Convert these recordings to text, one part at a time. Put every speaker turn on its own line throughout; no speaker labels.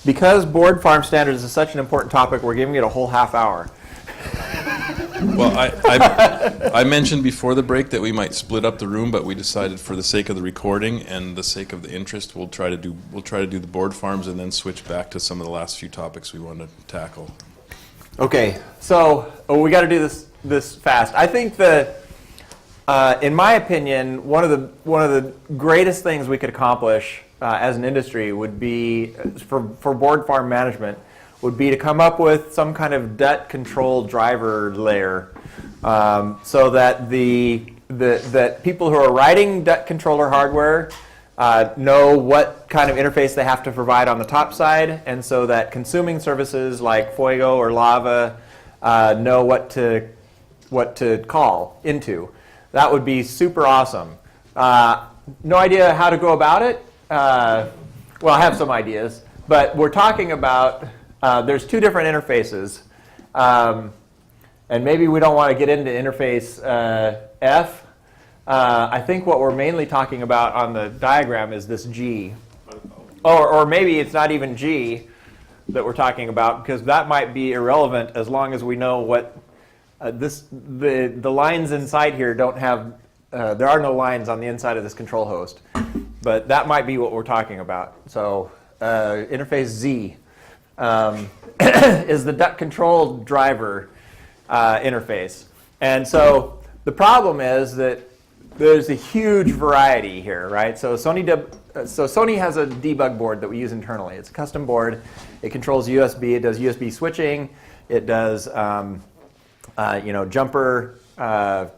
because board farm standards is such an important topic, we're giving it a whole half hour.
Well, I mentioned before the break that we might split up the room, but we decided for the sake of the recording and the sake of the interest, we'll try to do the board farms and then switch back to some of the last few topics we wanted to tackle.
Okay, so we got to do this fast. I think that, in my opinion, one of the greatest things we could accomplish as an industry would be for board farm management would be to come up with some kind of DUT control driver layer, so that that people who are writing DUT controller hardware know what kind of interface they have to provide on the top side, and so that consuming services like Fuego or Lava know what to call into. That would be super awesome. No idea how to go about it. Well, I have some ideas, but we're talking about there's two different interfaces, and maybe we don't want to get into interface F. I think what we're mainly talking about on the diagram is this G. Or maybe it's not even G that we're talking about, because that might be irrelevant as long as we know what the lines inside here don't have, there are no lines on the inside of this control host. But that might be what we're talking about. So interface Z is the DUT control driver interface. And so the problem is that there's a huge variety here, right? So Sony has a debug board that we use internally. It's a custom board. It controls USB. It does USB switching. It does jumper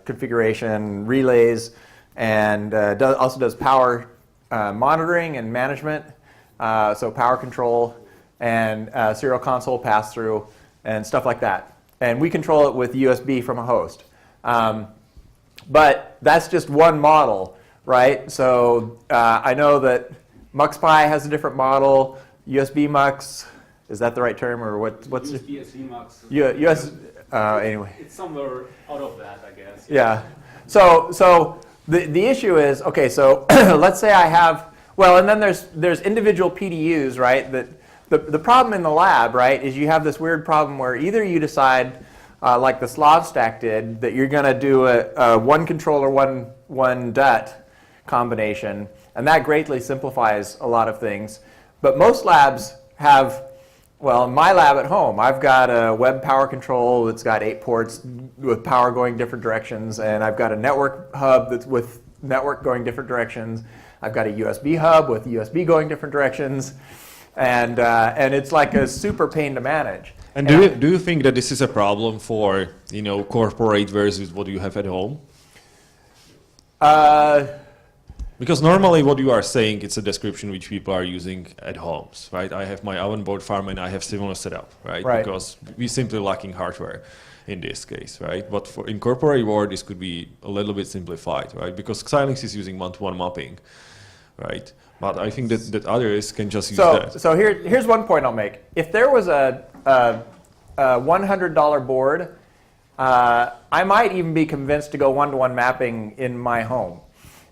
configuration, relays, and also does power monitoring and management, so power control and serial console pass-through and stuff like that. And we control it with USB from a host. But that's just one model, right? So I know that MuxPy has a different model. USB Mux, is that the right term, or what's
USB SV Mux.
Anyway.
It's somewhere out of that, I guess.
Yeah. So the issue is, okay, so let's say I have, well, and then there's individual PDUs, right? That the problem in the lab, right, is you have this weird problem where either you decide, like the Slav stack did, that you're going to do a one controller, one DUT combination, and that greatly simplifies a lot of things. But most labs have, well, in my lab at home, I've got a web power control that's got 8 ports with power going different directions, and I've got a network hub that's with network going different directions. I've got a USB hub with USB going different directions, and it's like a super pain to manage.
And do you think that this is a problem for corporate versus what you have at home? Because normally what you are saying, it's a description which people are using at homes, right? I have my own board farm and I have similar setup, right? Because we're simply lacking hardware in this case, right? But for in corporate world, this could be a little bit simplified, right? Because Xilinx is using one-to-one mapping, right? But I think that others can just use that.
So here's one point I'll make. If there was a $100 board, I might even be convinced to go one-to-one mapping in my home.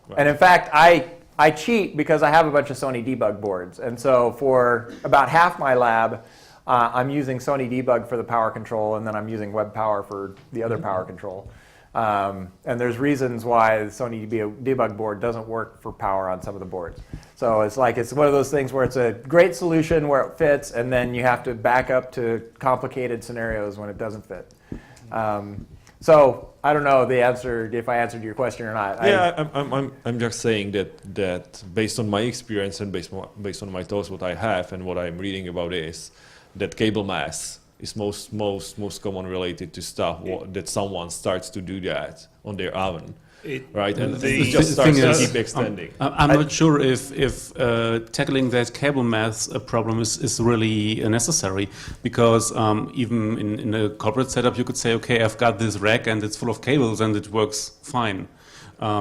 Right. And in fact, I cheat because I have a bunch of Sony debug boards. And so for about half my lab, I'm using Sony debug for the power control, and then I'm using web power for the other power control. And there's reasons why the Sony debug board doesn't work for power on some of the boards. So it's one of those things where it's a great solution where it fits, and then you have to back up to complicated scenarios when it doesn't fit. So I don't know if I answered your question or not.
Yeah, I'm just saying that based on my experience and based on my thoughts, what I have and what I'm reading about is that cable mass is most common related to stuff that someone starts to do that on their own. Right, and it just starts to keep extending.
I'm not sure if tackling that cable mass problem is really necessary, because even in a corporate setup, you could say, okay, I've got this rack and it's full of cables and it works fine.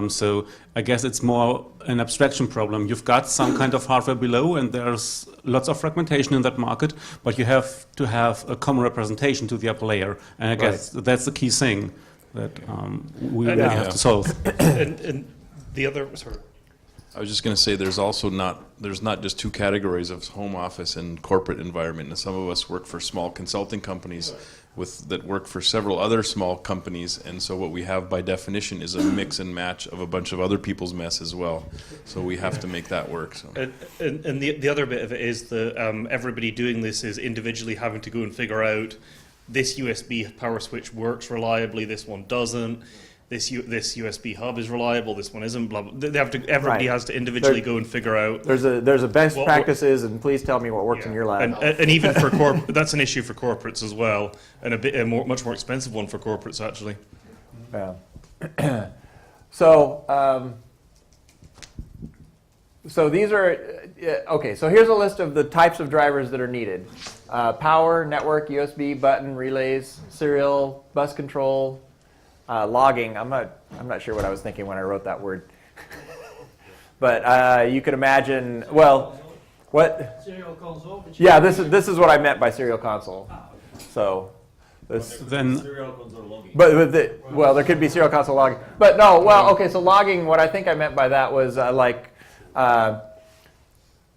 So I guess it's more an abstraction problem. You've got some kind of hardware below, and there's lots of fragmentation in that market, but you have to have a common representation to the upper layer, and I guess that's the key thing that we really have to solve.
And the other, sorry.
I was just going to say there's not just two categories of home office and corporate environment. And some of us work for small consulting companies that work for several other small companies, and so what we have by definition is a mix and match of a bunch of other people's mess as well. So we have to make that work. So.
And the other bit of it is that everybody doing this is individually having to go and figure out this USB power switch works reliably, this one doesn't. This USB hub is reliable, this one isn't. Blah blah. They have to. Everybody has to individually go and figure out.
There's a best practices, and please tell me what works in your lab.
And even for that's an issue for corporates as well, and much more expensive one for corporates actually.
Yeah. So these are okay. So here's a list of the types of drivers that are needed: power, network, USB, button, relays, serial, bus control. Logging, I'm not sure what I was thinking when I wrote that word. But you could imagine, well, what?
Serial console?
Yeah, this is what I meant by serial console. So,
Then,
but well, there could be serial console logging. But no, well, okay, so logging, what I think I meant by that was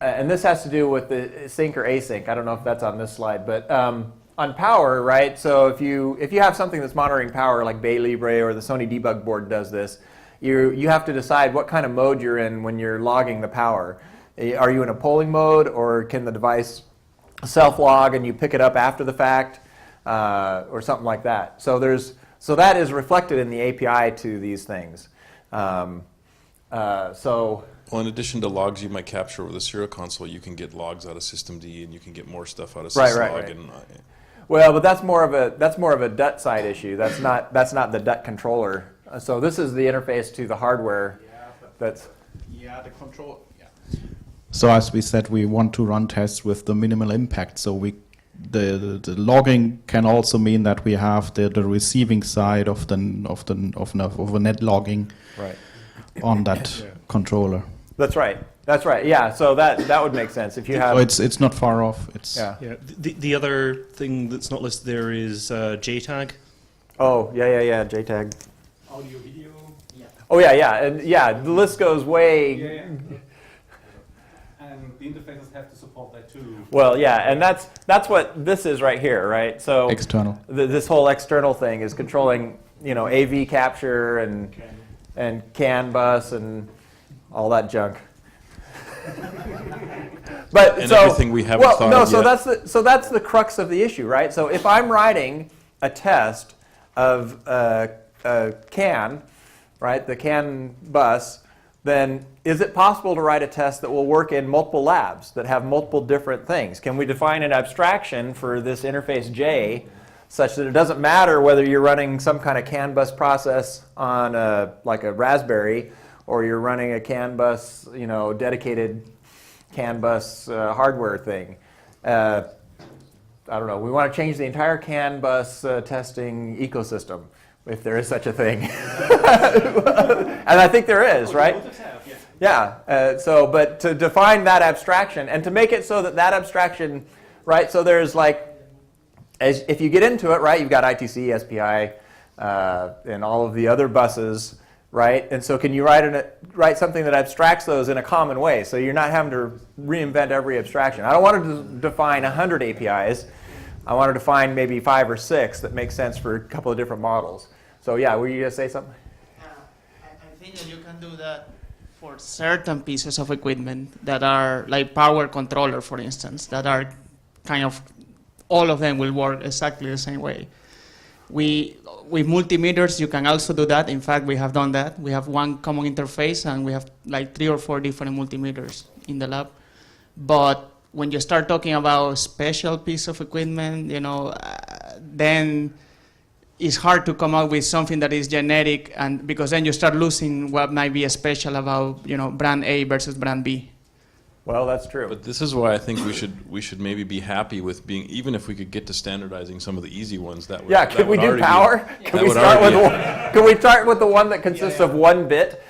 and this has to do with the sync or async. I don't know if that's on this slide, but on power, right? So if you have something that's monitoring power, like Bay Libre or the Sony debug board does this, you have to decide what kind of mode you're in when you're logging the power. Are you in a polling mode, or can the device self-log and you pick it up after the fact, or something like that? So that is reflected in the API to these things.
Well, in addition to logs you might capture with a serial console, you can get logs out of systemd, and you can get more stuff out of syslog.
Right.
And,
well, but that's more of a DUT side issue. That's not the DUT controller. So this is the interface to the hardware. That's
the control. Yeah.
So as we said, we want to run tests with the minimal impact. So the logging can also mean that we have the receiving side of a net logging
right
on that controller.
That's right. That's right. Yeah. So that would make sense if you have.
So it's not far off. It's
Yeah. The other thing that's not listed there is JTAG.
Oh yeah. JTAG.
Audio, video. Yeah.
Oh yeah. And yeah, the list goes way.
Yeah. And the interfaces have to support that too.
Well, yeah, and that's what this is right here, right? So
external.
This whole external thing is controlling, AV capture and CAN bus and all that junk. But
and everything we haven't thought of yet.
So that's the crux of the issue, right? So if I'm writing a test of CAN, right, the CAN bus, then is it possible to write a test that will work in multiple labs that have multiple different things? Can we define an abstraction for this interface J such that it doesn't matter whether you're running some kind of CAN bus process on like a Raspberry, or you're running a CAN bus, dedicated CAN bus hardware thing? I don't know. We want to change the entire CAN bus testing ecosystem, if there is such a thing. And I think there is, right? Yeah. But to define that abstraction and to make it so that abstraction, right? So there's if you get into it, right, you've got ITC, SPI, and all of the other buses, right? And so can you write something that abstracts those in a common way, so you're not having to reinvent every abstraction? I don't want to define 100 APIs. I want to define maybe 5 or 6 that make sense for a couple of different models. So yeah, were you going to say something?
I think that you can do that for certain pieces of equipment that are like power controller, for instance, that are kind of, all of them will work exactly the same way. With multimeters, you can also do that. In fact, we have done that. We have one common interface, and we have like 3 or 4 different multimeters in the lab. But when you start talking about a special piece of equipment, then it's hard to come up with something that is generic, and because then you start losing what might be special about brand A versus brand B.
Well, that's true.
But this is why I think we should maybe be happy with being, even if we could get to standardizing some of the easy ones. That would,
yeah, could we do power? Can we start with the one that consists of 1 bit?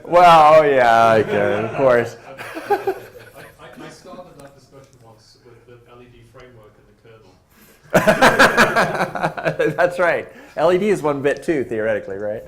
Well, yeah, okay, of course.
I started that discussion once with the LED framework and the kernel.
That's right. LED is 1 bit too, theoretically, right?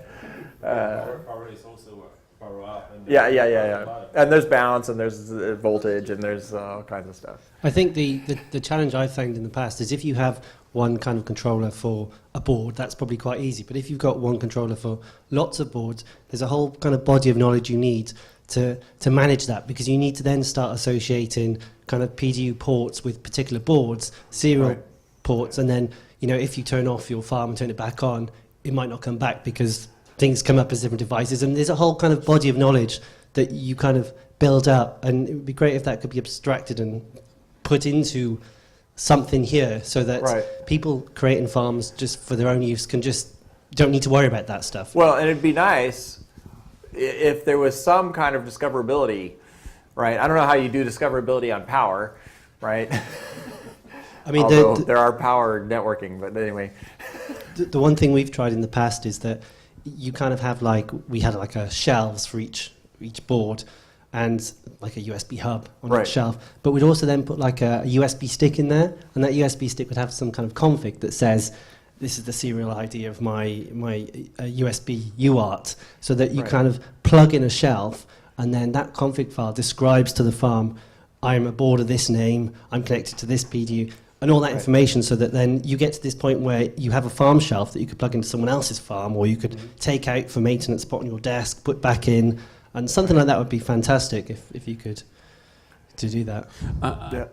Power is also power up. And
Yeah. And there's balance, and there's voltage, and there's all kinds of stuff.
I think the challenge I've found in the past is if you have one kind of controller for a board, that's probably quite easy. But if you've got one controller for lots of boards, there's a whole kind of body of knowledge you need to manage that, because you need to then start associating kind of PDU ports with particular boards, serial ports, and then, you know, if you turn off your farm and turn it back on, it might not come back because things come up as different devices, and there's a whole kind of body of knowledge that you kind of build up, and it would be great if that could be abstracted and put into something here, so that people creating farms just for their own use don't need to worry about that stuff.
Well, and it'd be nice if there was some kind of discoverability, right? I don't know how you do discoverability on power, right?
I mean,
although there are power networking, but anyway.
The one thing we've tried in the past is that you kind of have we had like a shelves for each board, and like a USB hub on each shelf. But we'd also then put like a USB stick in there, and that USB stick would have some kind of config that says, this is the serial ID of my USB UART, so that you kind of plug in a shelf, and then that config file describes to the farm, I'm a board of this name, I'm connected to this PDU, and all that information, so that then you get to this point where you have a farm shelf that you could plug into someone else's farm, or you could take out for maintenance, put on your desk, put back in, and something like that would be fantastic if you could do that.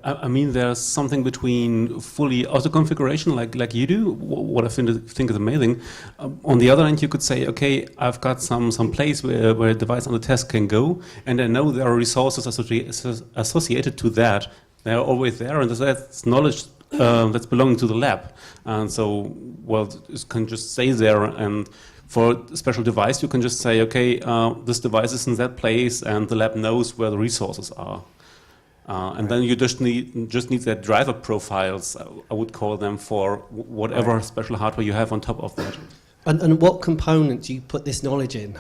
I mean, there's something between fully auto-configuration like you do, what I think is amazing. On the other hand, you could say, okay, I've got some place where a device on the test can go, and I know there are resources associated to that. They're always there, and that's knowledge that's belonging to the lab. And so, well, it can just stay there, and for a special device, you can just say, okay, this device is in that place, and the lab knows where the resources are. And then you just need that driver profiles, I would call them, for whatever special hardware you have on top of that.
And what component do you put this knowledge in?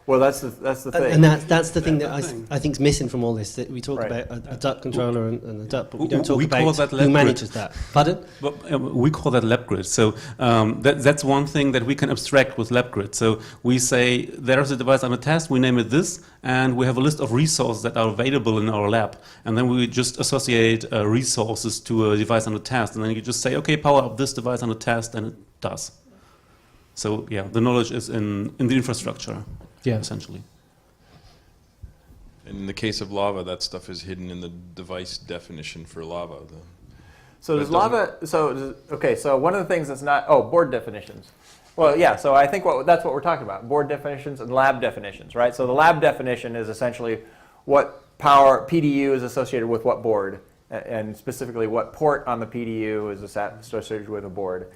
Well, that's the thing.
And that's the thing that I think is missing from all this. That we talk about a DUT controller and a DUT, but we don't talk about who manages that. Pardon?
We call that lab grid. So that's one thing that we can abstract with lab grid. So we say there's a device on a test, we name it this, and we have a list of resources that are available in our lab. And then we just associate resources to a device on a test. And then you just say, okay, power up this device on a test, and it does. So yeah, the knowledge is in the infrastructure. Yeah, essentially.
In the case of Lava, that stuff is hidden in the device definition for Lava.
So does Lava? So one of the things that's not board definitions. Well, yeah. So I think that's what we're talking about: board definitions and lab definitions, right? So the lab definition is essentially what power PDU is associated with what board, and specifically what port on the PDU is associated with a board.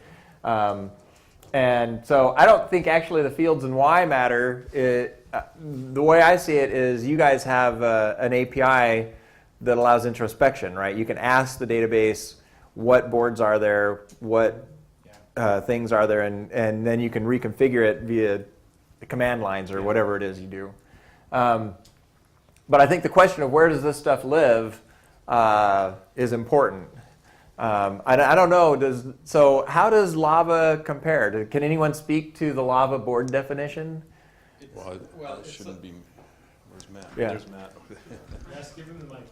And so I don't think actually the fields in Y matter. The way I see it is you guys have an API that allows introspection, right? You can ask the database what boards are there, what things are there, and then you can reconfigure it via the command lines or whatever it is you do. But I think the question of where does this stuff live is important. I don't know. So how does Lava compare? Can anyone speak to the Lava board definition?
Well, it shouldn't be. Where's Matt?
Yeah.
There's Matt.
Yes, give him the mic.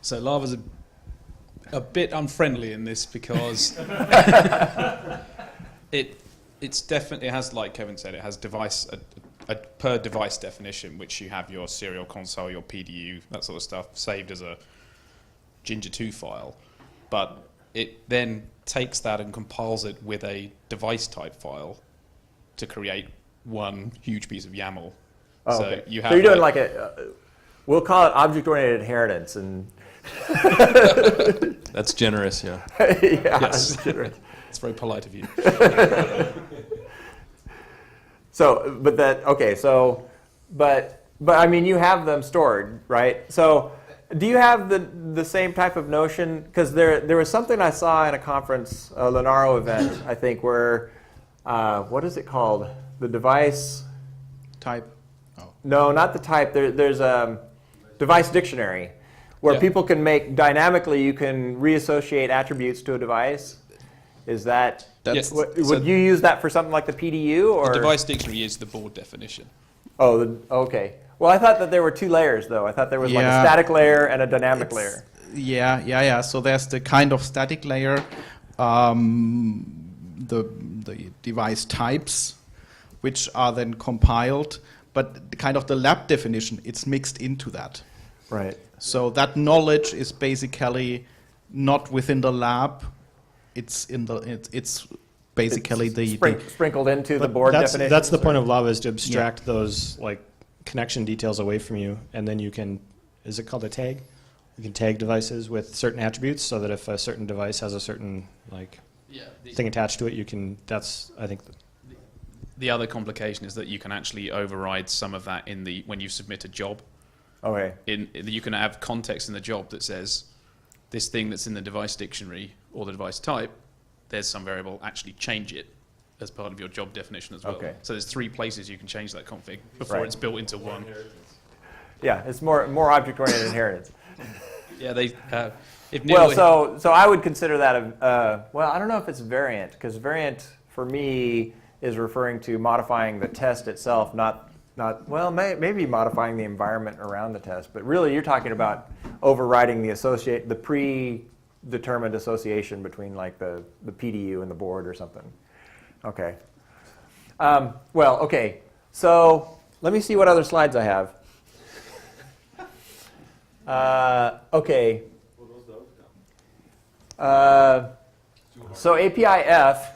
So Lava's a bit unfriendly in this because it's definitely has, like Kevin said, it has a per device definition, which you have your serial console, your PDU, that sort of stuff, saved as a Ginger2 file, but it then takes that and compiles it with a device type file to create one huge piece of YAML.
Oh,
so
okay.
you have.
So you're doing we'll call it object-oriented inheritance, and
That's generous, yeah.
yeah,
Yes.
generous.
It's very polite of you.
So, but I mean, you have them stored, right? So. Do you have the same type of notion? Because there was something I saw in a conference, a Lenaro event, I think, where, what is it called? The device?
Type.
Oh. No, not the type. There's a device dictionary where people can dynamically, you can reassociate attributes to a device. Is that,
Yes.
would you use that for something like the PDU or?
The device dictionary is the board definition.
Oh, okay. Well, I thought that there were two layers though. I thought there was like a static layer and a dynamic layer.
Yeah. So there's the kind of static layer, the device types, which are then compiled, but the kind of the lab definition, it's mixed into that.
Right.
So that knowledge is basically not within the lab. It's in the it's basically
sprinkled into the board definition.
That's the point of Lava, is to abstract those like connection details away from you, and then you can, is it called a tag? You can tag devices with certain attributes, so that if a certain device has a certain like thing attached to it, you can. That's, I think.
The other complication is that you can actually override some of that when you submit a job.
Okay.
You can have context in the job that says this thing that's in the device dictionary or the device type, there's some variable, actually change it as part of your job definition as well.
Okay.
So there's 3 places you can change that config before it's built into one.
Yeah, it's more object-oriented inheritance.
Yeah,
so I would consider that well, I don't know if it's variant, because variant for me is referring to modifying the test itself, not well, maybe modifying the environment around the test, but really you're talking about overriding the predetermined association between like the PDU and the board or something. Okay. Well, okay. So let me see what other slides I have. Okay. So API-F.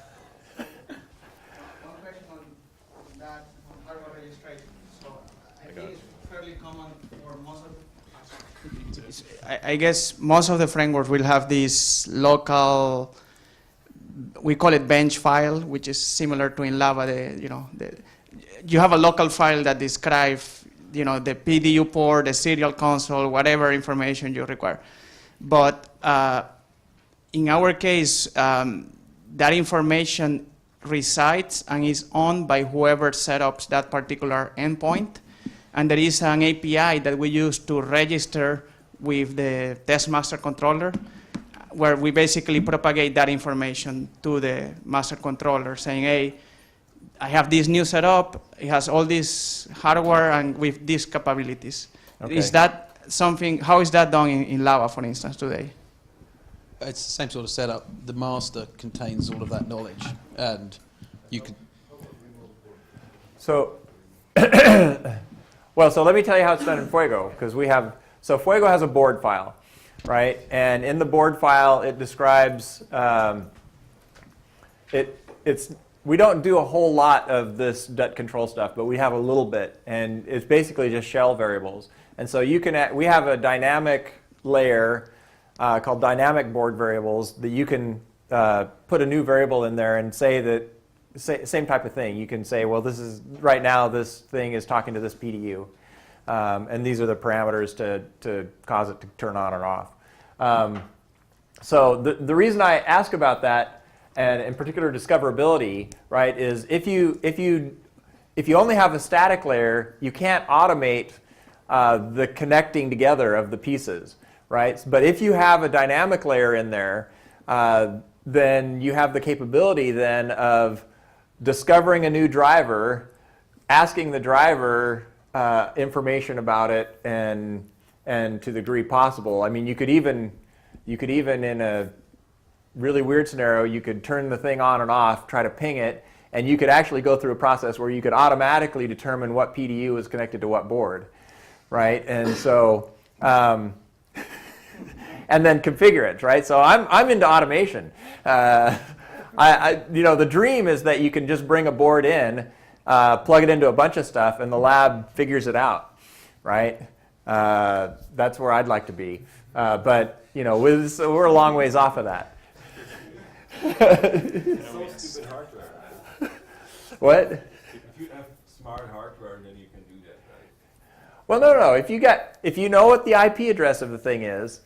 I guess most of the frameworks will have this local, we call it bench file, which is similar to in Lava. You have a local file that describes, the PDU port, the serial console, whatever information you require. But in our case, that information resides and is owned by whoever set up that particular endpoint. And there is an API that we use to register with the test master controller, where we basically propagate that information to the master controller, saying, hey, I have this new setup, it has all this hardware and with these capabilities. Okay. Is that something, how is that done in Lava, for instance, today?
It's the same sort of setup. The master contains all of that knowledge, and you can...
So, well, so let me tell you how it's done in Fuego, because so Fuego has a board file, right? And in the board file, it describes, we don't do a whole lot of this DUT control stuff, but we have a little bit, and it's basically just shell variables. And so we have a dynamic layer called dynamic board variables that you can put a new variable in there and say that, same type of thing. You can say, well, right now this thing is talking to this PDU. And these are the parameters to cause it to turn on or off. So the reason I ask about that, and in particular discoverability, right, is if you only have a static layer, you can't automate the connecting together of the pieces, right? But if you have a dynamic layer in there, then you have the capability then of discovering a new driver, asking the driver information about it, and to the degree possible. I mean, you could even in a really weird scenario, you could turn the thing on and off, try to ping it, and you could actually go through a process where you could automatically determine what PDU is connected to what board, right? And so, and then configure it, right? So I'm into automation. The dream is that you can just bring a board in, plug it into a bunch of stuff, and the lab figures it out, right? That's where I'd like to be. But we're a long ways off of that.
It's stupid hardware.
What?
If you have smart hardware, then you can do that, right?
Well, no. If you know what the IP address of the thing is,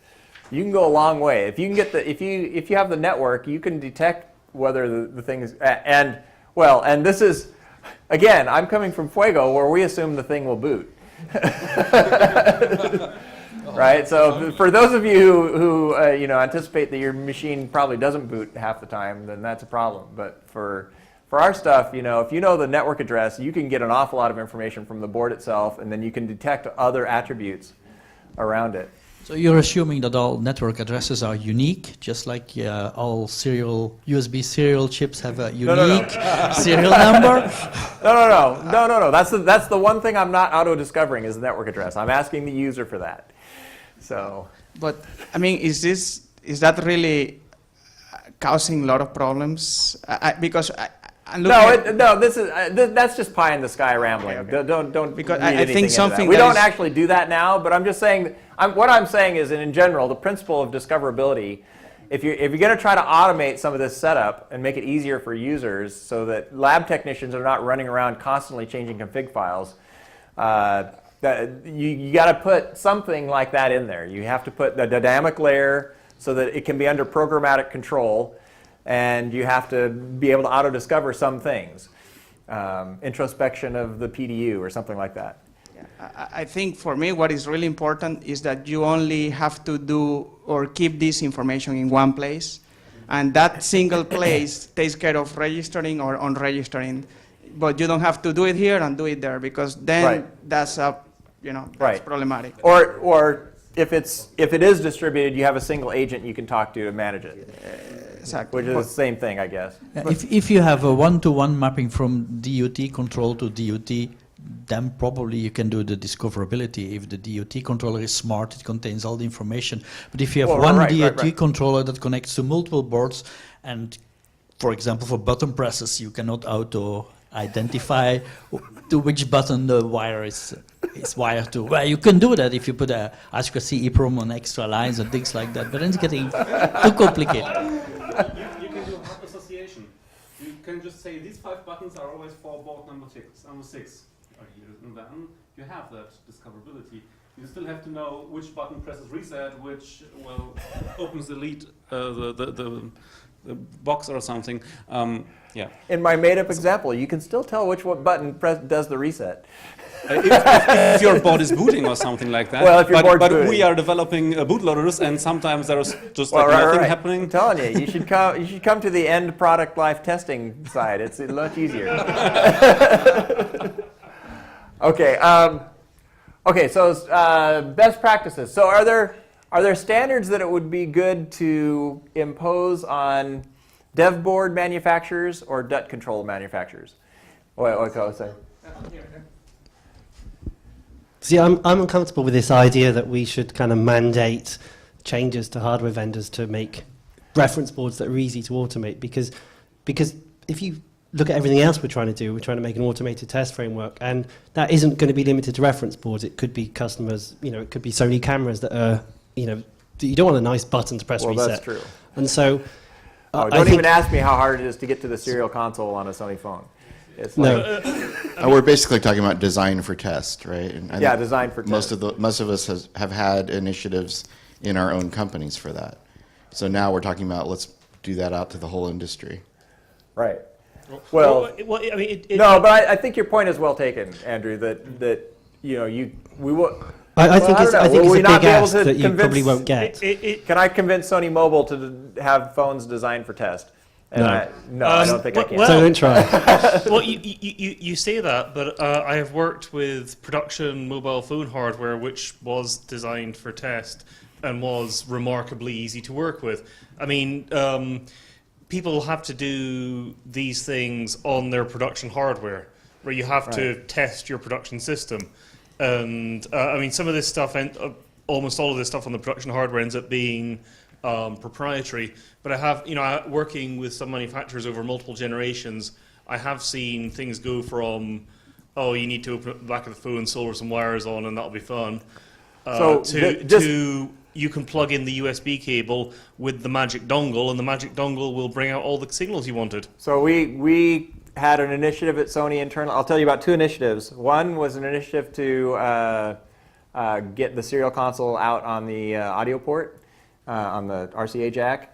you can go a long way. If you can get if you have the network, you can detect whether the thing is and this is, again, I'm coming from Fuego, where we assume the thing will boot. right? So for those of you who anticipate that your machine probably doesn't boot half the time, then that's a problem. But for our stuff, if you know the network address, you can get an awful lot of information from the board itself, and then you can detect other attributes around it.
So you're assuming that all network addresses are unique, just like all USB serial chips have a unique serial number?
No. That's the one thing I'm not auto-discovering is the network address. I'm asking the user for that. So.
But I mean, is that really causing a lot of problems? That's just pie in the sky rambling. Okay. Don't because I think something we don't actually do that now. But I'm just saying. What I'm saying is, in general, the principle of discoverability. If you're going to try to automate some of this setup and make it easier for users, so that lab technicians are not running around constantly changing config files, you got to put something like that in there. You have to put the dynamic layer so that it can be under programmatic control. And you have to be able to auto-discover some things, introspection of the PDU or something like that. Yeah. I think for me what is really important is that you only have to do or keep this information in one place, and that single place takes care of registering or unregistering. But you don't have to do it here and do it there, because then that's that's problematic. Or if it is distributed, you have a single agent you can talk to manage it. Exactly. Which is the same thing, I guess.
If you have a one-to-one mapping from DUT control to DUT, then probably you can do the discoverability. If the DUT controller is smart, it contains all the information. But if you have DUT controller that connects to multiple boards, and for example, for button presses, you cannot auto-identify to which button the wire is wired to. Well, you can do that if you put a I2C EEPROM on extra lines and things like that, but then it's getting too complicated.
You can do hub association. You can just say these 5 buttons are always for board number 6. And then you have that discoverability. You still have to know which button presses reset, which opens the lead, the box or something.
In my made-up example, you can still tell which button does the reset.
if your board is booting or something like that.
Well, if your board's booting.
We are developing bootloaders, and sometimes there's just nothing happening.
I'm telling you, you should come to the end product life testing side. It's much easier. Okay. So best practices. So are there standards that it would be good to impose on dev board manufacturers or DUT control manufacturers? What can I say?
See, I'm uncomfortable with this idea that we should kind of mandate changes to hardware vendors to make reference boards that are easy to automate, because if you look at everything else we're trying to do, we're trying to make an automated test framework, and that isn't going to be limited to reference boards. It could be customers, it could be Sony cameras that are, you don't want a nice button to press reset.
Well, that's true.
And so,
don't even ask me how hard it is to get to the serial console on a Sony phone. It's
we're basically talking about design for test, right? And
design for test.
Most of us have had initiatives in our own companies for that. So now we're talking about let's do that out to the whole industry.
Right. I think your point is well taken, Andrew. That we will.
I think it's a big ask that you probably won't get.
Can I convince Sony Mobile to have phones designed for test? I don't think I can.
So don't try.
Well, you say that, but I have worked with production mobile phone hardware which was designed for test and was remarkably easy to work with. I mean, people have to do these things on their production hardware, where you have to test your production system. And some of this stuff, almost all of this stuff on the production hardware ends up being proprietary. But I have, working with some manufacturers over multiple generations, I have seen things go from, you need to open up the back of the phone, solder some wires on, and that'll be fun, to you can plug in the USB cable with the magic dongle, and the magic dongle will bring out all the signals you wanted.
So we had an initiative at Sony Internal. I'll tell you about 2 initiatives. One was an initiative to get the serial console out on the audio port, on the RCA jack.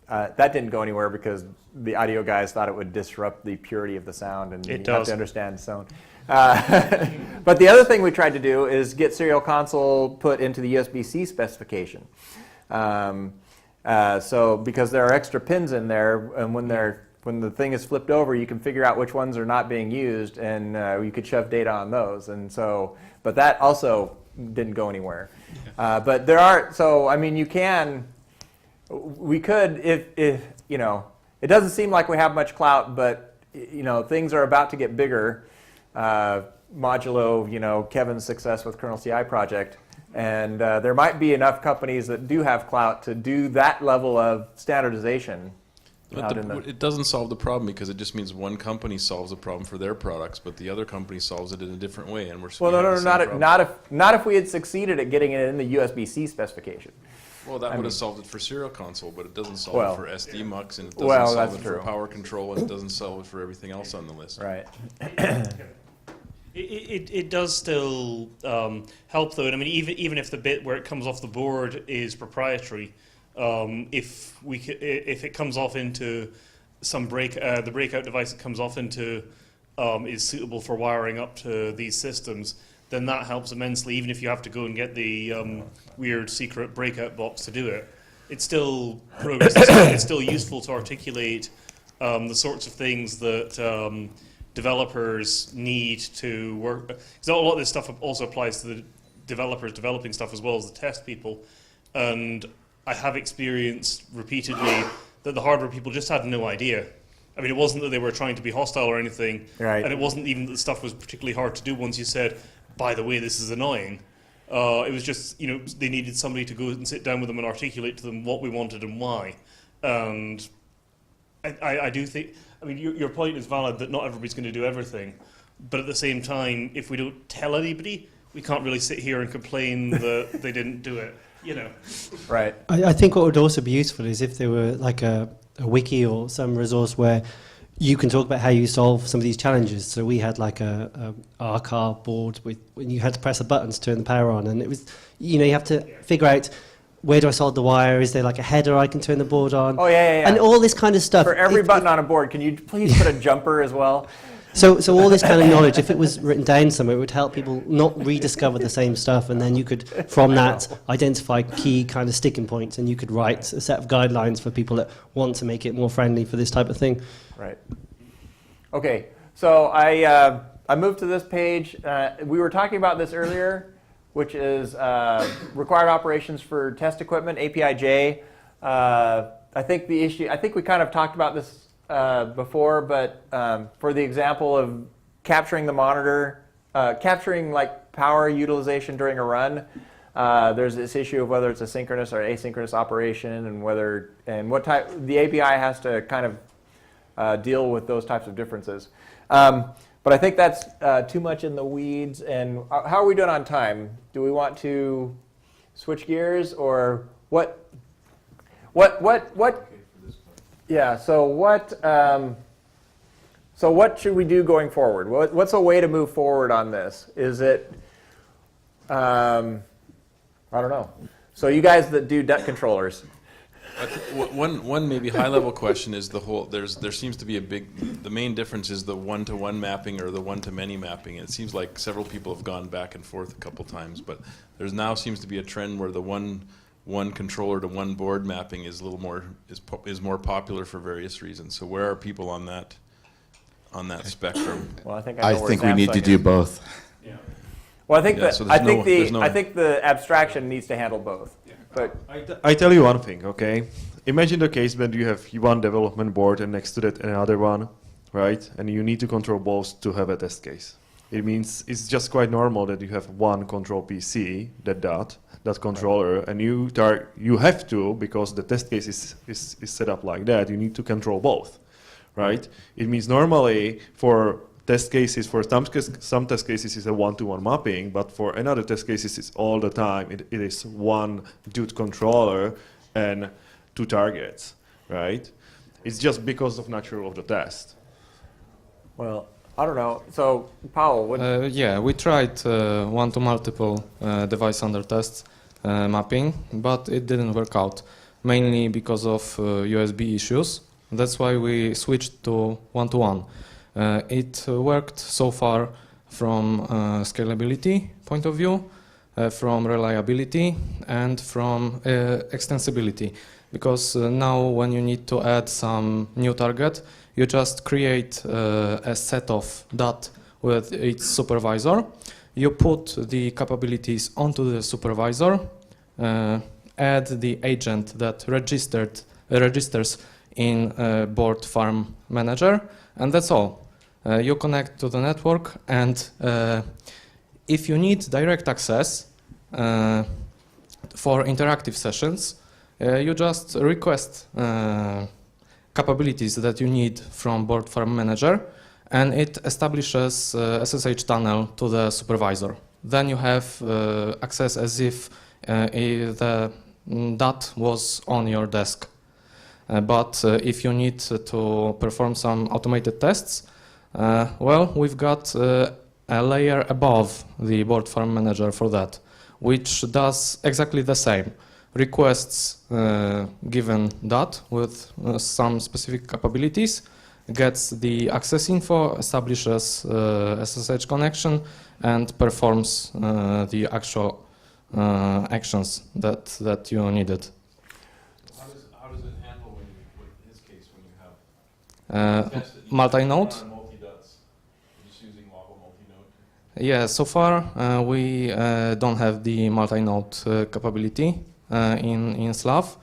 that didn't go anywhere because the audio guys thought it would disrupt the purity of the sound, and you have to understand sound. But the other thing we tried to do is get serial console put into the USB-C specification. So because there are extra pins in there, and when the thing is flipped over, you can figure out which ones are not being used, and you could shove data on those. And so, but that also didn't go anywhere. But there are, so I mean, we could, if you know, it doesn't seem like we have much clout, but you know, things are about to get bigger. Modulo, you know, Kevin's success with Kernel CI project, and there might be enough companies that do have clout to do that level of standardization.
But it doesn't solve the problem, because it just means one company solves a problem for their products, but the other company solves it in a different way, and we're
not if we had succeeded at getting it in the USB-C specification.
Well, that would have solved it for serial console, but it doesn't solve it for SD mux, and it doesn't solve it for power control, and it doesn't solve it for everything else on the list.
Right.
It does still help, though. And I mean, even if the bit where it comes off the board is proprietary, if it comes off into some the breakout device it comes off into is suitable for wiring up to these systems, then that helps immensely. Even if you have to go and get the weird secret breakout box to do it, it's still progress. It's still useful to articulate the sorts of things that developers need to work. Because a lot of this stuff also applies to the developers developing stuff as well as the test people. And I have experienced repeatedly that the hardware people just had no idea. I mean, it wasn't that they were trying to be hostile or anything, and it wasn't even that the stuff was particularly hard to do once you said, by the way, this is annoying. It was just, you know, they needed somebody to go and sit down with them and articulate to them what we wanted and why. And I do think, I mean, your point is valid that not everybody's going to do everything, but at the same time, if we don't tell anybody, we can't really sit here and complain that they didn't do it, you know.
Right.
I think what would also be useful is if there were like a wiki or some resource where you can talk about how you solve some of these challenges. So we had like a RCAR board with when you had to press a button to turn the power on, and it was, you know, you have to figure out, where do I solder the wire? Is there like a header I can turn the board on?
Oh, yeah.
And all this kind of stuff.
For every button on a board, can you please put a jumper as well?
So all this kind of knowledge, if it was written down somewhere, it would help people not rediscover the same stuff, and then you could, from that, identify key kind of sticking points, and you could write a set of guidelines for people that want to make it more friendly for this type of thing.
Right. Okay, so I moved to this page. We were talking about this earlier, which is required operations for test equipment, API-J. I think we kind of talked about this before, but for the example of capturing the monitor, capturing like power utilization during a run, there's this issue of whether it's a synchronous or asynchronous operation, and what type the API has to kind of deal with those types of differences. But I think that's too much in the weeds. And how are we doing on time? Do we want to switch gears, or what? Yeah. So what should we do going forward? What's a way to move forward on this? Is it? I don't know. So you guys that do DUT controllers.
One maybe high-level question is there seems to be the main difference is the one-to-one mapping or the one-to-many mapping. It seems like several people have gone back and forth a couple times, but there now seems to be a trend where the one controller to one board mapping is a little more is more popular for various reasons. So where are people on that spectrum?
Well,
I think we need to do both.
Yeah. Well, I think I think the abstraction needs to handle both. But
I tell you one thing, okay? Imagine the case when you have one development board and next to that another one, right? And you need to control both to have a test case. It means it's just quite normal that you have one control PC, that controller, and you have to, because the test case is set up like that, you need to control both, right? It means normally for test cases, for some test cases is a one-to-one mapping, but for another test cases it's all the time. It is one DUT controller and two targets, right? It's just because of nature of the test.
Well, I don't know. So, Paul,
yeah, we tried one-to-multiple device under test mapping, but it didn't work out. mainly because of USB issues. That's why we switched to one-to-one. It worked so far from scalability point of view, from reliability, and from extensibility. Because now when you need to add some new target, you just create a set of DUT with its supervisor. You put the capabilities onto the supervisor, add the agent that registers in board farm manager, and that's all. You connect to the network, and if you need direct access for interactive sessions, you just request capabilities that you need from board farm manager, and it establishes SSH tunnel to the supervisor. Then you have access as if the DUT was on your desk. But if you need to perform some automated tests, well, we've got a layer above the board farm manager for that, which does exactly the same. Requests given DUT with some specific capabilities, gets the access info, establishes SSH connection, and performs the actual actions that you needed.
How does it handle in his case when you have
multinode?
Multi-DUTs, just using local multinode?
Yeah, so far we don't have the multinode capability in Slav.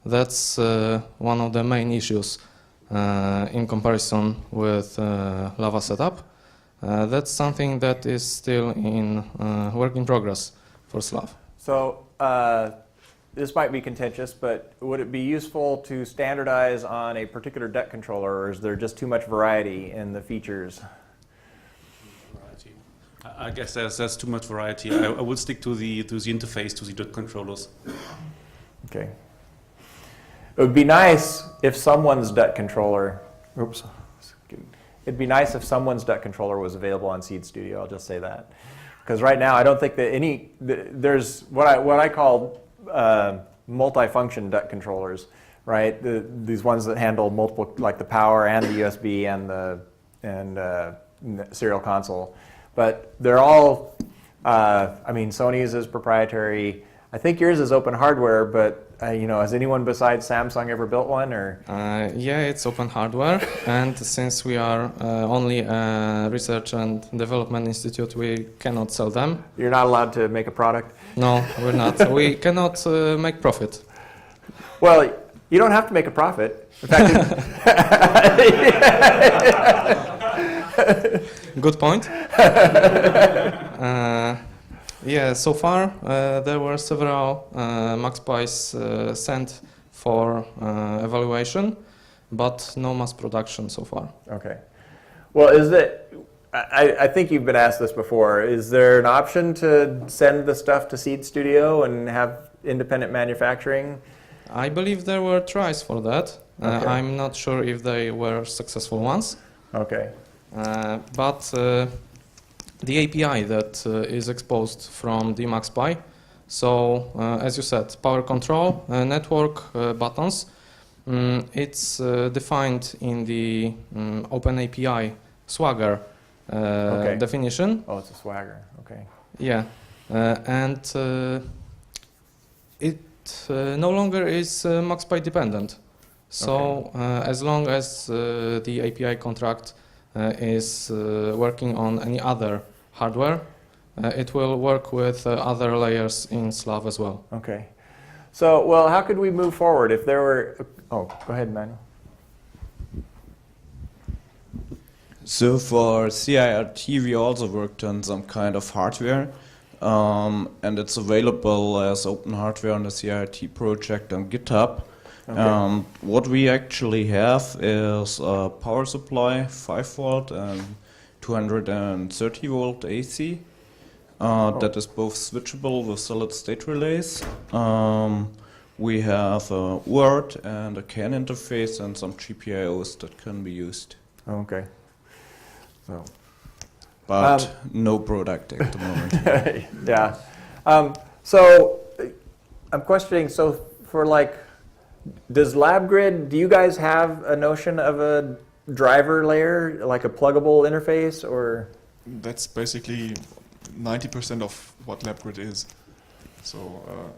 That's one of the main issues in comparison with Lava setup. That's something that is still in work in progress for Slav.
So this might be contentious, but would it be useful to standardize on a particular DUT controller, or is there just too much variety in the features?
I guess there's too much variety. I would stick to the interface, to the DUT controllers.
Okay. It would be nice if someone's DUT controller, it'd be nice if someone's DUT controller was available on Seed Studio, I'll just say that. Because right now I don't think that there's what I call multi-function DUT controllers, right? These ones that handle multiple, like the power and the USB and the serial console. But they're all, I mean, Sony's is proprietary. I think yours is open hardware, but has anyone besides Samsung ever built one? Or
yeah, it's open hardware, and since we are only a research and development institute, we cannot sell them.
You're not allowed to make a product?
No, we're not. We cannot make profit.
Well, you don't have to make a profit. In fact,
good point. Yeah, so far there were several MaxPies sent for evaluation, but no mass production so far.
Okay. Well, I think you've been asked this before. Is there an option to send the stuff to Seed Studio and have independent manufacturing?
I believe there were tries for that.
Okay.
I'm not sure if they were successful ones.
Okay.
But the API that is exposed from the MaxPi, so as you said, power control, network buttons, it's defined in the OpenAPI Swagger definition.
Oh, it's a Swagger, okay.
Yeah, and it no longer is MaxPi dependent. So as long as the API contract is working on any other hardware, it will work with other layers in Slav as well.
Okay. So, well, how could we move forward if there were... Oh, go ahead, Manuel.
So for CIRT, we also worked on some kind of hardware, and it's available as open hardware on the CIRT project on GitHub.
Okay.
What we actually have is a power supply, 5 volt and 230 volt AC. That is both switchable with solid state relays. We have a Word and a CAN interface and some GPIOs that can be used.
Okay. So,
but no product at the moment.
Yeah. So I'm questioning, so for like Does LabGrid, do you guys have a notion of a driver layer, like a pluggable interface, or?
That's basically 90% of what LabGrid is. So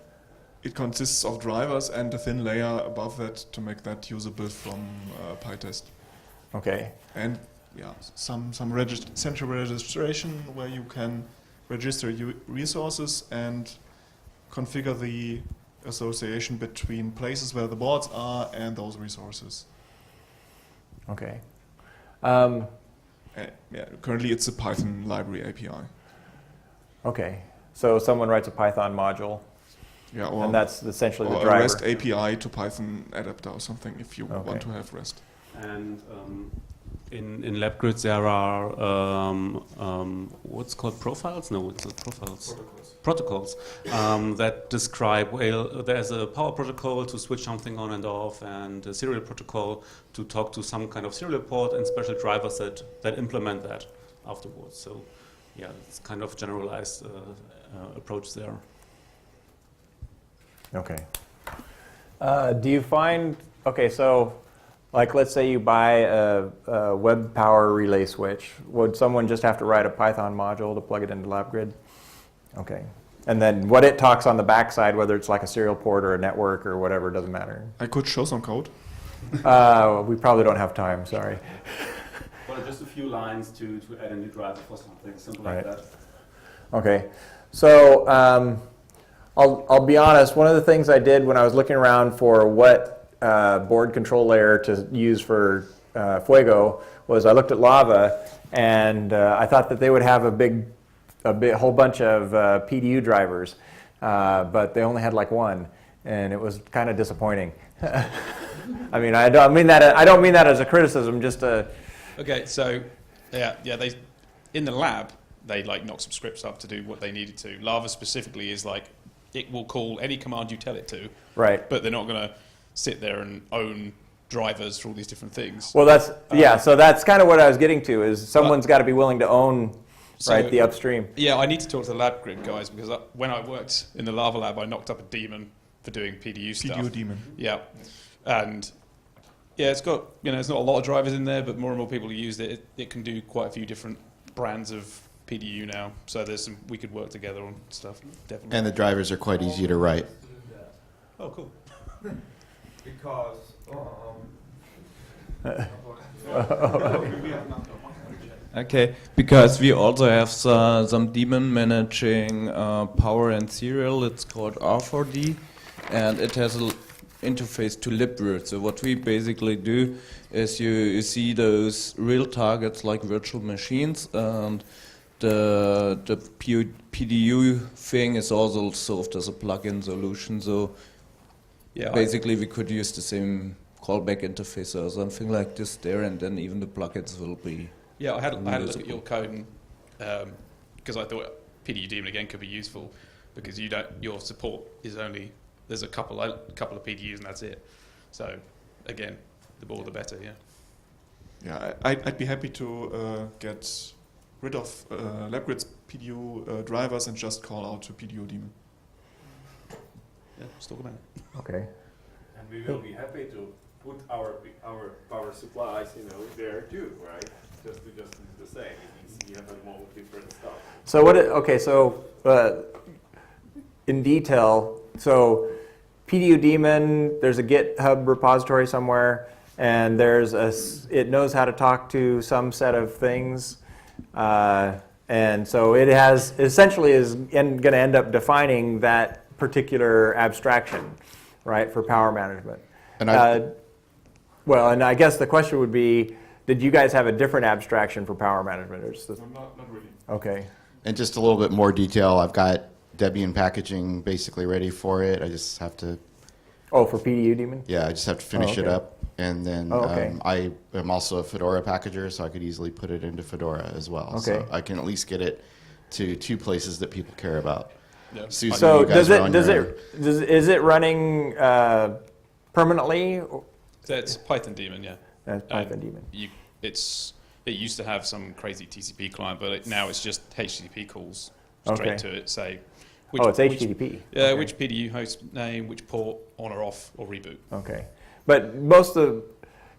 it consists of drivers and a thin layer above that to make that usable from PyTest.
Okay.
And yeah, some central registration where you can register resources and configure the association between places where the boards are and those resources.
Okay.
Yeah, currently it's a Python library API.
Okay. So someone writes a Python module.
Yeah, or,
and that's essentially the
or
driver.
a REST API to Python adapter or something if you want to have REST.
And in LabGrid there are what's called profiles? No, it's not profiles. Protocols that describe, well, there's a power protocol to switch something on and off, and a serial protocol to talk to some kind of serial port, and special drivers that implement that afterwards. So yeah, it's kind of generalized approach there.
Okay. Do you find, okay, so like let's say you buy a web power relay switch, would someone just have to write a Python module to plug it into LabGrid? Okay. And then what it talks on the backside, whether it's like a serial port or a network or whatever, doesn't matter.
I could show some code.
We probably don't have time, sorry.
Well, just a few lines to add a new driver for something simple like that.
Okay. So I'll be honest, one of the things I did when I was looking around for what board control layer to use for Fuego was I looked at Lava, and I thought that they would have a whole bunch of PDU drivers, but they only had like one, and it was kind of disappointing. I mean, I don't mean that as a criticism, just a.
Okay, so yeah, they in the lab they like knock some scripts up to do what they needed to. Lava specifically is like it will call any command you tell it to.
Right.
But they're not going to sit there and own drivers for all these different things.
Well, that's so that's kind of what I was getting to is someone's got to be willing to own. Right, the upstream.
Yeah, I need to talk to the LabGrid guys because when I worked in the Lava lab, I knocked up a daemon for doing PDU stuff.
PDU daemon.
Yeah, and yeah, it's got it's not a lot of drivers in there, but more and more people who use it. It can do quite a few different brands of PDU now. So we could work together on stuff. Definitely.
And the drivers are quite easy to write.
Oh, cool.
Because.
Okay, because we also have some daemon managing power and serial. It's called R4D, and it has an interface to libvirt. So what we basically do is you see those real targets like virtual machines, and the PDU thing is also solved as a plugin solution. So yeah, basically we could use the same callback interface or something like this there, and then even the plugins will be.
Yeah, I had a look at your code, and because I thought PDU daemon again could be useful, because your support is only there's a couple of PDUs and that's it. So again, the more the better. Yeah.
Yeah, I'd be happy to get rid of LabGrid's PDU drivers and just call out to PDU daemon.
Yeah, let's talk about it.
Okay.
And we will be happy to put our power supplies, there too, right? Just to do the same. You have more different stuff.
So in detail, so PDU daemon, there's a GitHub repository somewhere, and it knows how to talk to some set of things, and so it has essentially is going to end up defining that particular abstraction, right, for power management. And and I guess the question would be, did you guys have a different abstraction for power management? Or just
not really.
Okay.
And just a little bit more detail, I've got Debian packaging basically ready for it. I just have to...
Oh, for PDU daemon?
Yeah, I just have to finish it up. And then I am also a Fedora packager, so I could easily put it into Fedora as well. Okay. So I can at least get it to two places that people care about. Yeah. Susan,
so is it running permanently?
So it's Python daemon, yeah.
That's Python daemon.
It used to have some crazy TCP client, but now it's just HTTP calls straight to it. Say,
it's HTTP. Okay.
Which PDU host name, which port, on or off, or reboot.
Okay. But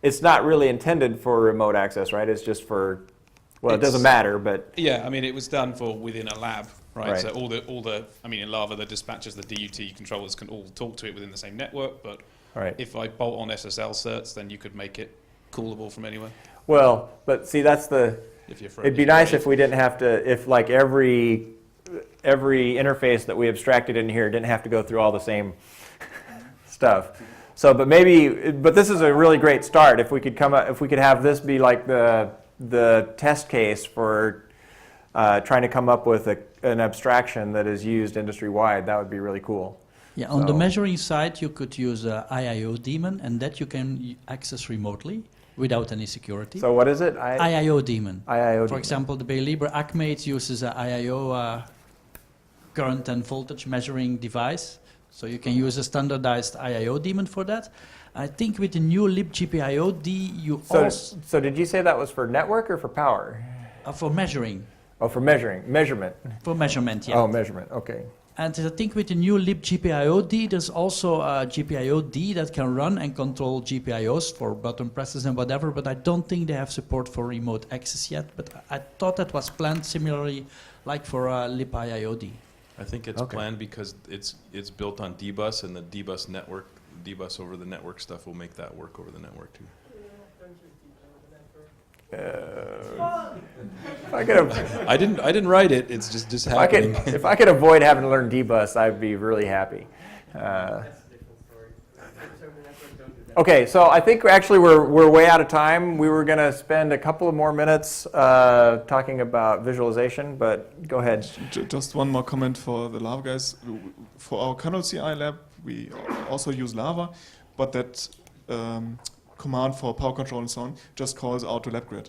it's not really intended for remote access, right? It's just for, it doesn't matter, but.
Yeah, I mean, it was done for within a lab, right?
Right.
So in Lava, the dispatchers, the DUT controllers can all talk to it within the same network, but if I bolt on SSL certs, then you could make it callable from anywhere.
Well, but see, that's it'd be nice if we didn't have to, if like every interface that we abstracted in here didn't have to go through all the same stuff. So, but this is a really great start. If we could have this be like the test case for trying to come up with an abstraction that is used industry-wide, that would be really cool.
Yeah, on the measuring side, you could use IIO daemon, and that you can access remotely without any security.
So what is it?
IIO daemon.
IIO.
For example, the Libre Acmate uses an IIO current and voltage measuring device. So you can use a standardized IIO daemon for that. I think with the new libgpio-d, you also...
So did you say that was for network or for power?
For measuring.
Oh, for measurement.
For measurement, yeah.
Oh, measurement, okay.
And I think with the new libgpio-d, there's also a GPIO-d that can run and control GPIOs for button presses and whatever, but I don't think they have support for remote access yet. But I thought that was planned similarly like for libiio-d.
I think it's planned because it's built on DBus, and the DBus network, DBus over the network stuff will make that work over the network too.
If I could
I didn't write it. It's just happening.
If I could avoid having to learn DBus, I'd be really happy. Okay, so I think actually we're way out of time. We were going to spend a couple of more minutes talking about visualization, but go ahead.
Just one more comment for the Lava guys. For our Kernel CI lab, we also use Lava, but that command for power control and so on just calls out to LabGrid,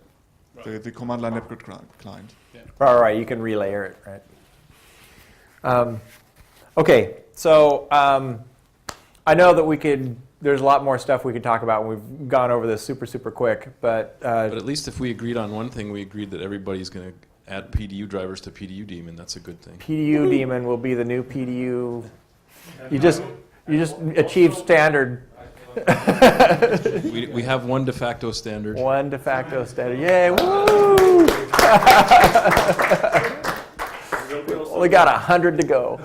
the command line LabGrid client.
Yeah. All right, you can relayer it, right? Okay, so I know that there's a lot more stuff we could talk about, and we've gone over this super quick, but
at least if we agreed on one thing, we agreed that everybody's going to add PDU drivers to PDU daemon. That's a good thing.
PDU daemon will be the new PDU. You just achieved standard.
we have one de facto standard.
One de facto standard. Yay! Woo! Only got 100 to go.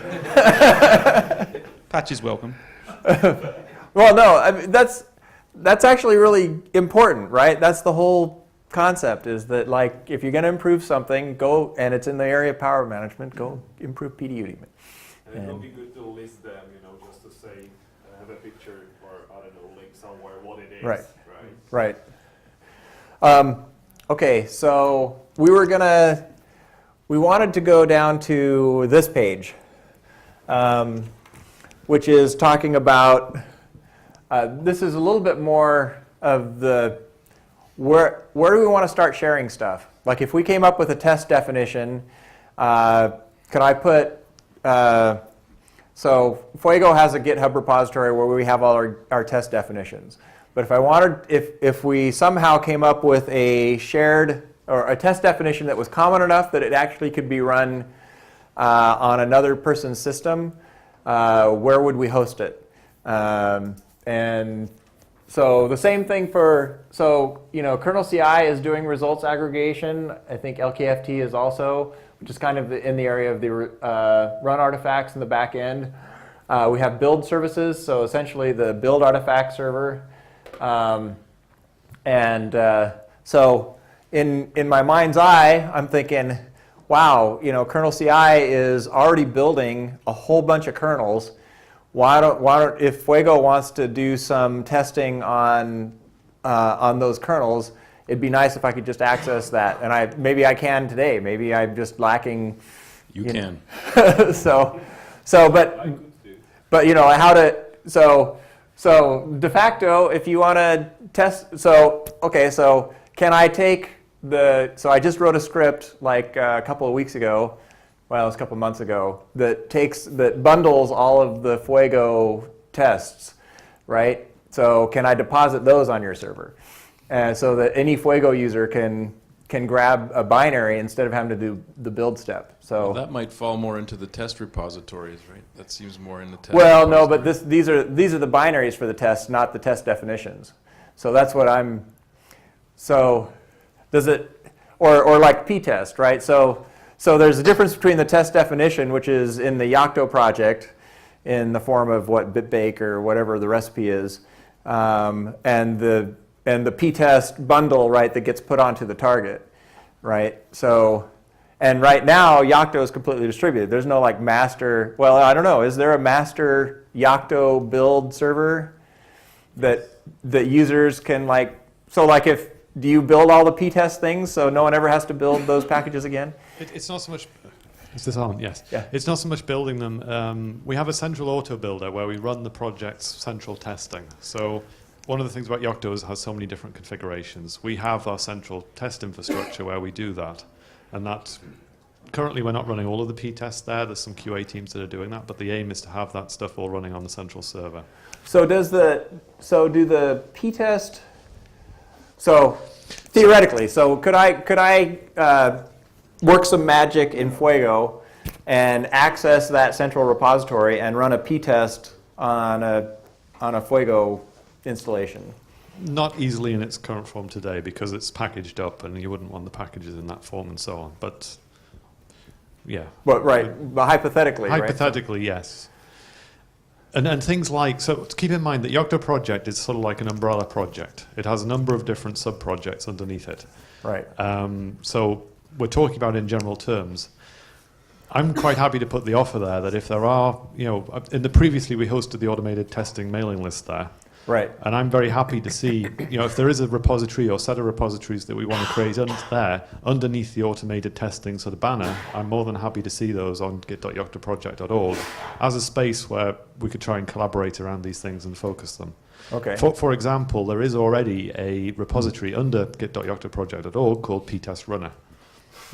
Patch is welcome.
Well, no, I mean, that's actually really important, right? That's the whole concept, is that like if you're going to improve something, go, and it's in the area of power management, go improve PDU daemon.
And it would be good to list them, just to say, have a picture or, I don't know, link somewhere what it is.
Right. Okay, so we wanted to go down to this page, which is talking about, this is a little bit more of where do we want to start sharing stuff? Like if we came up with a test definition, could I put, so Fuego has a GitHub repository where we have all our test definitions. But if we somehow came up with a shared, or a test definition that was common enough that it actually could be run on another person's system, where would we host it? And so the same thing Kernel CI is doing results aggregation. I think LKFT is also, which is kind of in the area of the run artifacts in the back end. We have build services, so essentially the build artifact server. So in my mind's eye, I'm thinking, wow, Kernel CI is already building a whole bunch of kernels. Why don't if Fuego wants to do some testing on those kernels, it'd be nice if I could just access that. And maybe I can today. Maybe I'm just lacking.
You can.
But how to so de facto, if you want to test, so can I take so I just wrote a script like a couple of weeks ago, well, it was a couple of months ago, that bundles all of the Fuego tests, right? So can I deposit those on your server, so that any Fuego user can can grab a binary instead of having to do the build step. So
well, that might fall more into the test repositories, right? That seems more in the test.
Well, no, but these are the binaries for the test, not the test definitions. So that's what I'm. So does it, or like p-test, right? So there's a difference between the test definition, which is in the Yocto project, in the form of what bitbake or whatever the recipe is, and the p-test bundle, right, that gets put onto the target, right? So, and right now Yocto is completely distributed. There's no like master. Well, I don't know. Is there a master Yocto build server that users can like? So like if do you build all the p-test things so no one ever has to build those packages again?
It's not so much. Is this on? Yes.
Yeah.
It's not so much building them. We have a central auto builder where we run the project's central testing. So one of the things about Yocto is it has so many different configurations. We have our central test infrastructure where we do that. And that, currently we're not running all of the p-tests there. There's some QA teams that are doing that. But the aim is to have that stuff all running on the central server.
So do the p-test, so theoretically, so could I work some magic in Fuego and access that central repository and run a p-test on a Fuego installation?
Not easily in its current form today because it's packaged up and you wouldn't want the packages in that form and so on. But yeah.
But but hypothetically,
hypothetically,
right?
yes. And things like, so keep in mind that Yocto project is sort of like an umbrella project. It has a number of different sub-projects underneath it.
Right.
So we're talking about in general terms. I'm quite happy to put the offer there that if there are, previously we hosted the automated testing mailing list there.
Right.
And I'm very happy to see, if there is a repository or set of repositories that we want to create underneath the automated testing sort of banner, I'm more than happy to see those on git.yoctoproject.org as a space where we could try and collaborate around these things and focus them.
Okay.
For example, there is already a repository under git.yoctoproject.org called ptest runner.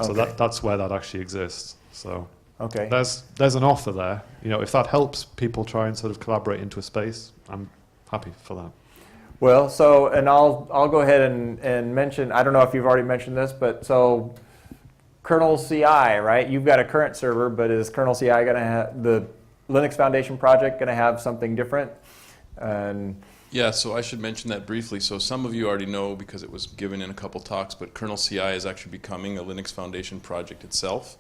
So
Okay.
that's where that actually exists. So
okay.
there's an offer there. If that helps people try and sort of collaborate into a space, I'm happy for that.
Well, so, and I'll go ahead and mention, I don't know if you've already mentioned this, but so Kernel CI, right? You've got a current server, but is Kernel CI going to have, the Linux Foundation project going to have something different? And
yeah, so I should mention that briefly. So some of you already know because it was given in a couple talks, but Kernel CI is actually becoming a Linux Foundation project itself.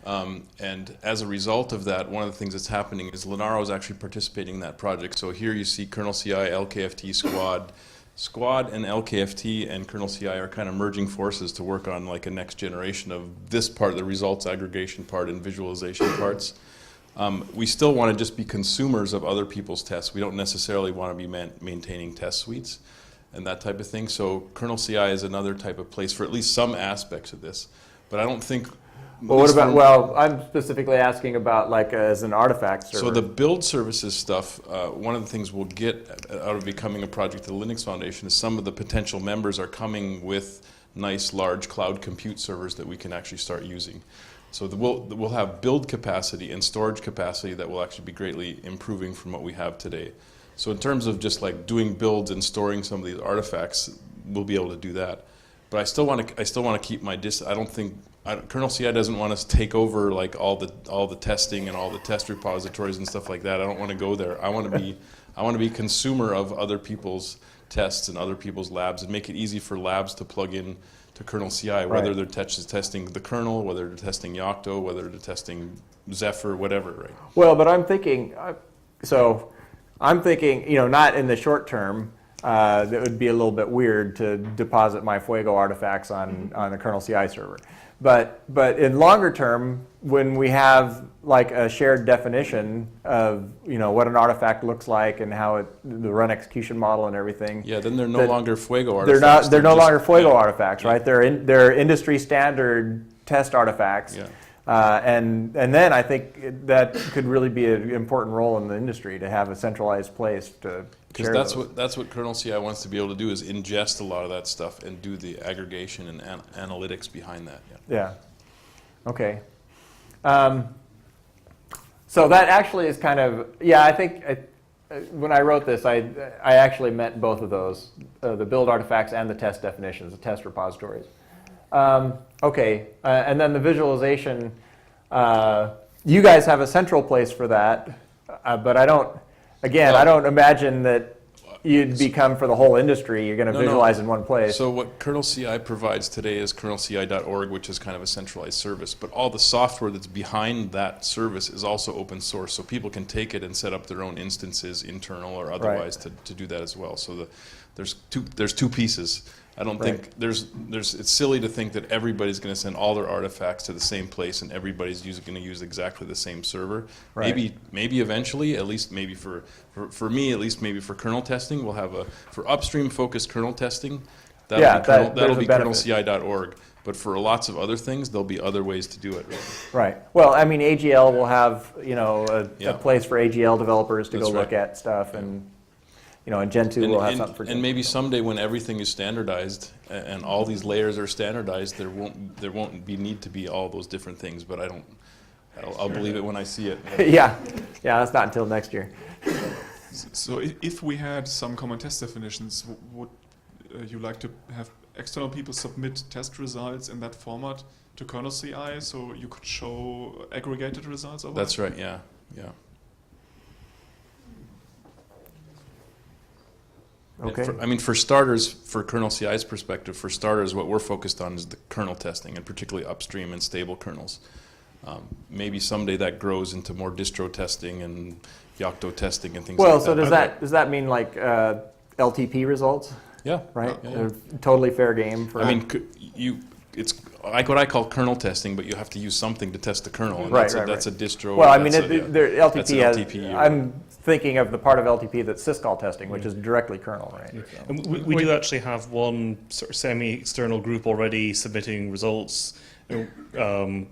And as a result of that, one of the things that's happening is Linaro is actually participating in that project. So here you see Kernel CI, LKFT, Squad. Squad and LKFT and Kernel CI are kind of merging forces to work on like a next generation of this part, the results aggregation part and visualization parts. We still want to just be consumers of other people's tests. We don't necessarily want to be maintaining test suites and that type of thing. So Kernel CI is another type of place for at least some aspects of this. But I don't think...
Well, what about, well, I'm specifically asking about like as an artifact server.
So the build services stuff, one of the things we'll get out of becoming a project of the Linux Foundation is some of the potential members are coming with nice large cloud compute servers that we can actually start using. So we'll have build capacity and storage capacity that will actually be greatly improving from what we have today. So in terms of just like doing builds and storing some of these artifacts, we'll be able to do that. But I still want to keep my I don't think Kernel CI doesn't want us to take over like all the testing and all the test repositories and stuff like that. I don't want to go there. I want to be a consumer of other people's tests and other people's labs and make it easy for labs to plug in to Kernel CI, whether they're testing the kernel, whether they're testing Yocto, whether they're testing Zephyr, whatever, right?
Well, but I'm thinking, not in the short term. That would be a little bit weird to deposit my Fuego artifacts on the Kernel CI server. But in longer term, when we have like a shared definition of what an artifact looks like and how the run execution model and everything.
Yeah, then they're no longer Fuego artifacts.
They're no longer Fuego artifacts, right? They're industry standard test artifacts.
Yeah.
And then I think that could really be an important role in the industry to have a centralized place to share those.
Because that's what Kernel CI wants to be able to do is ingest a lot of that stuff and do the aggregation and analytics behind that.
Yeah. Okay. So that actually is kind of, I think when I wrote this, I actually meant both of those, the build artifacts and the test definitions, the test repositories. Okay, and then the visualization, you guys have a central place for that, but I don't imagine that you'd become for the whole industry, you're going to visualize in one place.
So what Kernel CI provides today is kernelci.org, which is kind of a centralized service, but all the software that's behind that service is also open source, so people can take it and set up their own instances, internal or otherwise, to do that as well. So there's two pieces. I don't think it's silly to think that everybody's going to send all their artifacts to the same place and everybody's going to use exactly the same server.
Right.
Maybe eventually, at least maybe for me, at least maybe for kernel testing, we'll have for upstream focused kernel testing, that'll be kernelci.org. But for lots of other things, there'll be other ways to do it.
Right. Well, I mean, AGL will have a place for AGL developers to go look at stuff, and and Gen 2 will have something for Gen 2.
And maybe someday when everything is standardized and all these layers are standardized, there won't be need to be all those different things. But I'll believe it when I see it.
Yeah, that's not until next year.
So if we had some common test definitions, would you like to have external people submit test results in that format to kernel CI so you could show aggregated results of
That's right, yeah.
Okay.
For starters, for kernel CI's perspective, what we're focused on is the kernel testing, and particularly upstream and stable kernels. Maybe someday that grows into more distro testing and Yocto testing and things like that.
Well, so does that mean like LTP results?
Yeah.
Right?
Yeah.
Totally fair game for...
It's like what I call kernel testing, but you have to use something to test the kernel, and that's a distro.
Well, I mean, LTP has...
LTP,
I'm thinking of the part of LTP that's syscall testing, which is directly kernel, right? So.
And we do actually have one sort of semi-external group already submitting results, completely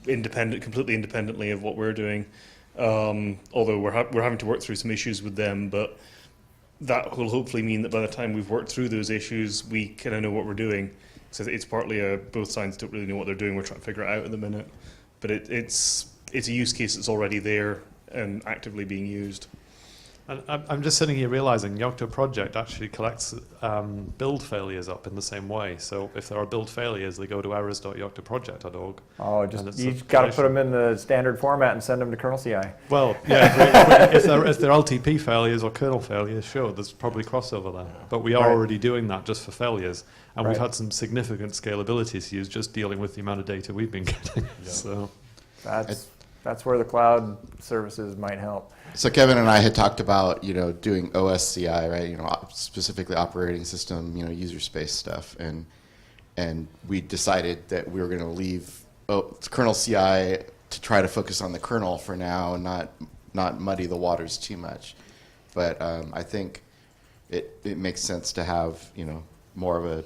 independently of what we're doing. Although we're having to work through some issues with them, but that will hopefully mean that by the time we've worked through those issues, we kind of know what we're doing. So it's partly both sides don't really know what they're doing. We're trying to figure it out at the minute, but it's a use case that's already there and actively being used.
And I'm just sitting here realizing Yocto project actually collects build failures up in the same way. So if there are build failures, they go to errors.yoctoproject.org.
Oh, you've got to put them in the standard format and send them to kernel CI.
Well, yeah, if they're LTP failures or kernel failures, sure, there's probably crossover there. But we are already doing that just for failures. And we've had some significant scalability issues just dealing with the amount of data we've been getting. So
that's where the cloud services might help.
So Kevin and I had talked about, doing OSCI, right? Specifically operating system, user space stuff, and we decided that we were going to leave kernel CI to try to focus on the kernel for now and not muddy the waters too much. But I think it makes sense to have, more of a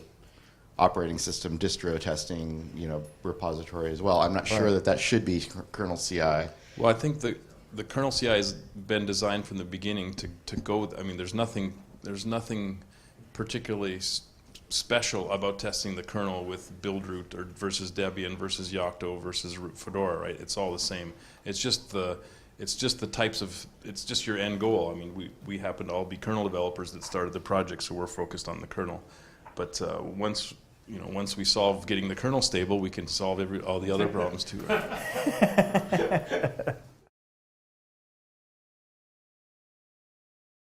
operating system distro testing, repository as well. I'm not sure that should be kernel CI.
Well, I think the kernel CI has been designed from the beginning to go. I mean, there's nothing particularly special about testing the kernel with Buildroot or versus Debian versus Yocto versus Fedora, right? It's all the same. It's just the types of. It's just your end goal. I mean, we happen to all be kernel developers that started the project, so we're focused on the kernel. But once we solve getting the kernel stable, we can solve all the other problems too. Right?